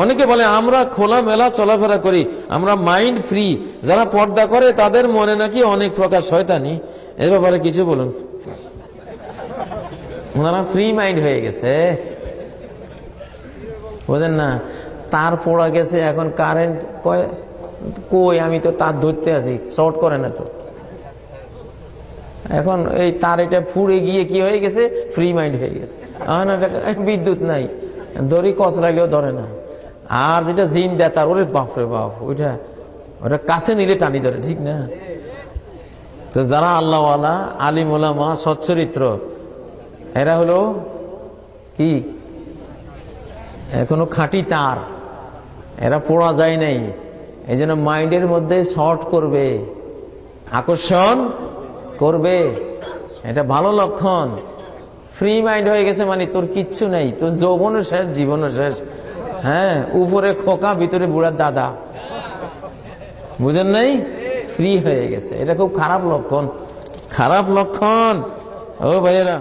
অনেকে বলে আমরা খোলামেলা চলাফেরা করি, আমরা মাইন্ড ফ্রি। যারা পর্দা করে তাদের মনে নাকি অনেক প্রকার শয়তানি। এ ব্যাপারে কিছু বলুন। ওনারা ফ্রি মাইন্ড হয়ে গেছে, বুঝেন না? তার পড়া গেছে, এখন কারেন্ট কই, আমি তো তার ধরতে আছি, শর্ট করে না তো। এখন এই তার এটা ফুড়ে গিয়ে কি হয়ে গেছে, ফ্রি মাইন্ড হয়ে গেছে। বিদ্যুৎ নাই, দড়ি কচলাইলেও ধরে না। আর যেটা জিন দেয় তার, ওরে বাপরে বাপ, ওটা কাছে নিলে টানি ধরে, ঠিক না? তো যারা আল্লাহওয়ালা, আলিম ওলামা, সচ্চরিত্র, এরা হলো কি এখনো খাঁটি তার, এরা পড়া যায় নাই। এই জন্য মাইন্ডের মধ্যে শর্ট করবে, আকর্ষণ করবে, এটা ভালো লক্ষণ। ফ্রি মাইন্ড হয়ে গেছে মানে তোর কিচ্ছু নেই, তোর যৌবনও শেষ, জীবনও শেষ। হ্যাঁ, উপরে খোকা, ভিতরে বুড়ার দাদা, বুঝেন নাই? ফ্রি হয়ে গেছে, এটা খুব খারাপ লক্ষণ, খারাপ লক্ষণ ও ভাইয়েরা।